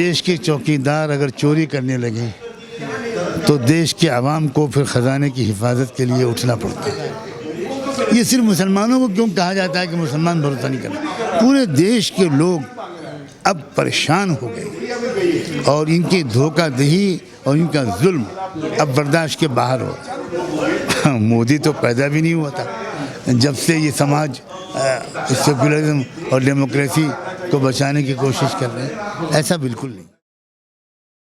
देश के चौकीदार अगर चोरी करने लगे तो देश के आवाम को फिर ख़जाने की हिफाजत के लिए उठना पड़ता है। ये सिर्फ मुसलमानों को क्यों कहा जाता है कि मुसलमान भरोसा नहीं करते? पूरे देश के लोग अब परेशान हो गए और इनकी धोखाधड़ी और इनका जुल्म अब बर्दाश्त के बाहर हो। मोदी तो पैदा भी नहीं हुआ था जब से ये समाज सेकुलरिज्म और डेमोक्रेसी को बचाने की कोशिश कर रहे हैं, ऐसा बिल्कुल नहीं।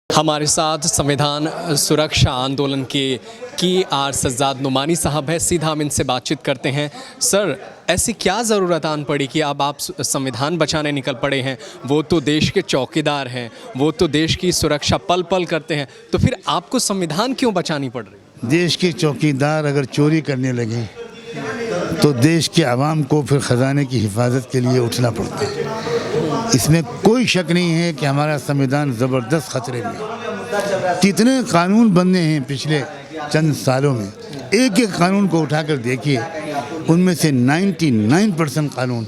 हमारे साथ संविधान सुरक्षा आंदोलन के आर सज्जाद नुमानी साहब है। सीधा हम इनसे बातचीत करते हैं। सर, ऐसी क्या ज़रूरत आन पड़ी कि अब आप संविधान बचाने निकल पड़े हैं? वो तो देश के चौकीदार हैं, वो तो देश की सुरक्षा पल पल करते हैं, तो फिर आपको संविधान क्यों बचानी पड़ रही? देश के चौकीदार अगर चोरी करने लगे तो देश के आवाम को फिर ख़जाने की हिफाजत के लिए उठना पड़ता है। इसमें कोई शक नहीं है कि हमारा संविधान ज़बरदस्त ख़तरे में है। कितने कानून बनने हैं पिछले चंद सालों में, एक एक कानून को उठाकर देखिए, उनमें से 99% कानून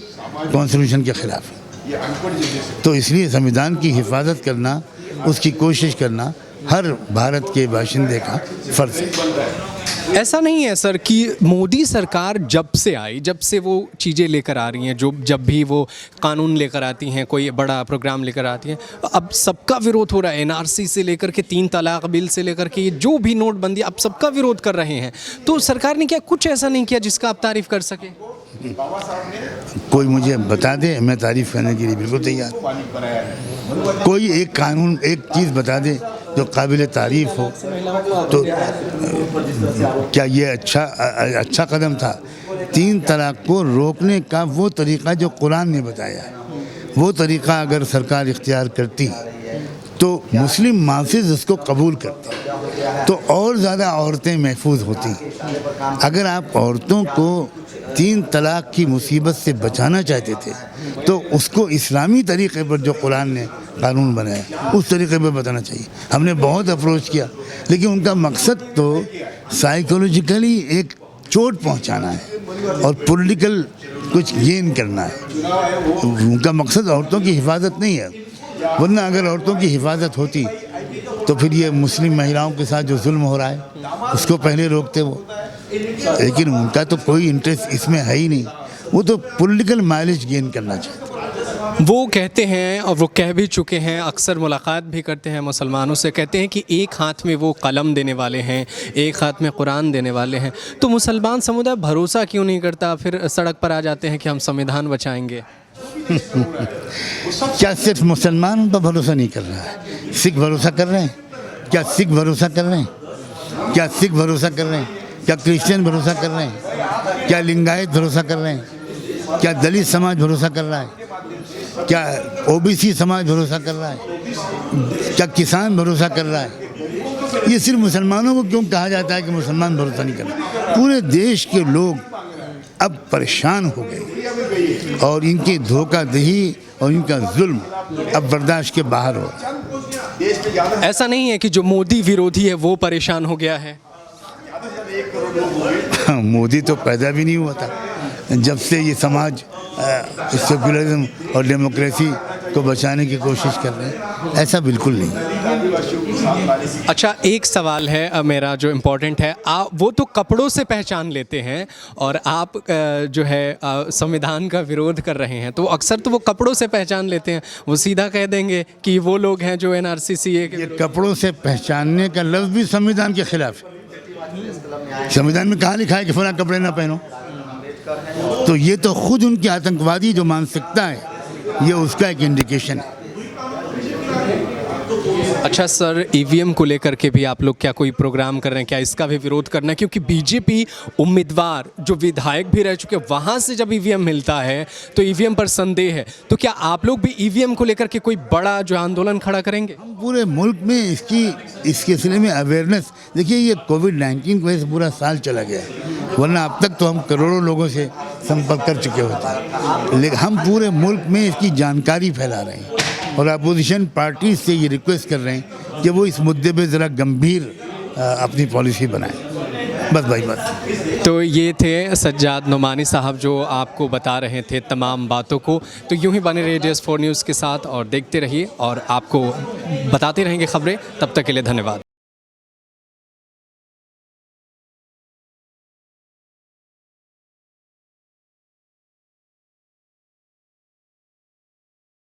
कॉन्स्टिट्यूशन के ख़िलाफ़ है। तो इसलिए संविधान की हिफाजत करना, उसकी कोशिश करना हर भारत के बाशिंदे का फ़र्ज़ है। ऐसा नहीं है सर कि मोदी सरकार जब से आई, जब से वो चीज़ें लेकर आ रही हैं, जब भी वो कानून लेकर आती हैं, कोई बड़ा प्रोग्राम लेकर आती हैं, अब सबका विरोध हो रहा है। एनआरसी से लेकर के 3 तलाक बिल से लेकर के जो भी नोटबंदी, अब सबका विरोध कर रहे हैं। तो सरकार ने क्या कुछ ऐसा नहीं किया जिसका आप तारीफ़ कर सकें? कोई मुझे बता दे, मैं तारीफ़ करने के लिए बिल्कुल तैयार। कोई एक कानून, एक चीज़ बता दे जो काबिल तारीफ़ हो। तो क्या ये अच्छा कदम था? 3 तलाक को रोकने का वो तरीक़ा जो कुरान ने बताया है, वो तरीक़ा अगर सरकार इख्तियार करती तो मुस्लिम माफिज उसको कबूल करते तो और ज़्यादा औरतें महफूज होती। अगर आप औरतों को 3 तलाक की मुसीबत से बचाना चाहते थे तो उसको इस्लामी तरीक़े पर जो कुरान ने कानून बनाया उस तरीक़े पर बताना चाहिए। हमने बहुत अप्रोच किया, लेकिन उनका मकसद तो साइकोलॉजिकली एक चोट पहुंचाना है और पॉलिटिकल कुछ गेन करना है। उनका मकसद औरतों की हिफाजत नहीं है, वरना अगर औरतों की हिफाजत होती तो फिर ये मुस्लिम महिलाओं के साथ जो जुल्म हो रहा है उसको पहले रोकते वो। लेकिन उनका तो कोई इंटरेस्ट इसमें है ही नहीं, वो तो पॉलिटिकल माइलेज गेन करना चाहते हैं। वो कहते हैं, और वो कह भी चुके हैं, अक्सर मुलाकात भी करते हैं मुसलमानों से, कहते हैं कि एक हाथ में वो कलम देने वाले हैं, एक हाथ में कुरान देने वाले हैं। तो मुसलमान समुदाय भरोसा क्यों नहीं करता, फिर सड़क पर आ जाते हैं कि हम संविधान बचाएंगे? क्या सिर्फ मुसलमान उन पर भरोसा नहीं कर रहा है? सिख भरोसा कर रहे हैं? क्या सिख भरोसा कर रहे हैं? क्या सिख भरोसा कर रहे हैं? क्या क्रिश्चियन भरोसा कर रहे हैं? क्या लिंगायत भरोसा कर रहे हैं? क्या दलित समाज भरोसा कर रहा है? क्या ओबीसी समाज भरोसा कर रहा है? क्या किसान भरोसा कर रहा है? ये सिर्फ मुसलमानों को क्यों कहा जाता है कि मुसलमान भरोसा नहीं करते? पूरे देश के लोग अब परेशान हो गए और इनकी धोखाधड़ी और इनका जुल्म अब बर्दाश्त के बाहर हो। ऐसा नहीं है कि जो मोदी विरोधी है वो परेशान हो गया है? मोदी तो पैदा भी नहीं हुआ था जब से ये समाज सेकुलरिज्म और डेमोक्रेसी को बचाने की कोशिश कर रहे हैं, ऐसा बिल्कुल नहीं। अच्छा, एक सवाल है मेरा जो इम्पोर्टेंट है, आप वो तो कपड़ों से पहचान लेते हैं और आप जो है संविधान का विरोध कर रहे हैं, तो अक्सर तो वो कपड़ों से पहचान लेते हैं। वो सीधा कह देंगे कि वो लोग हैं जो एनआरसी सीए के। ये कपड़ों से पहचानने का लफ्ज़ भी संविधान के खिलाफ है। संविधान में कहाँ लिखा है कि फला कपड़े ना पहनो? तो ये तो खुद उनकी आतंकवादी जो मानसिकता है, ये उसका एक इंडिकेशन है। अच्छा सर, ईवीएम को लेकर के भी आप लोग क्या कोई प्रोग्राम कर रहे हैं? क्या इसका भी विरोध करना है? क्योंकि बीजेपी उम्मीदवार जो विधायक भी रह चुके हैं, वहाँ से जब ईवीएम मिलता है तो ईवीएम पर संदेह है। तो क्या आप लोग भी ईवीएम को लेकर के कोई बड़ा जो आंदोलन खड़ा करेंगे? हम पूरे मुल्क में इस सिलसिले में अवेयरनेस, देखिए ये कोविड-19 की वजह से पूरा साल चला गया है, वरना अब तक तो हम करोड़ों लोगों से संपर्क कर चुके होते हैं। लेकिन हम पूरे मुल्क में इसकी जानकारी फैला रहे हैं और अपोजिशन पार्टी से ये रिक्वेस्ट कर रहे हैं कि वो इस मुद्दे पे ज़रा गंभीर अपनी पॉलिसी बनाएं। बस भाई बस। तो ये थे सज्जाद नुमानी साहब जो आपको बता रहे थे तमाम बातों को। तो यूं ही बने रहिए DS4 न्यूज़ के साथ और देखते रहिए और आपको बताते रहेंगे खबरें। तब तक के लिए धन्यवाद।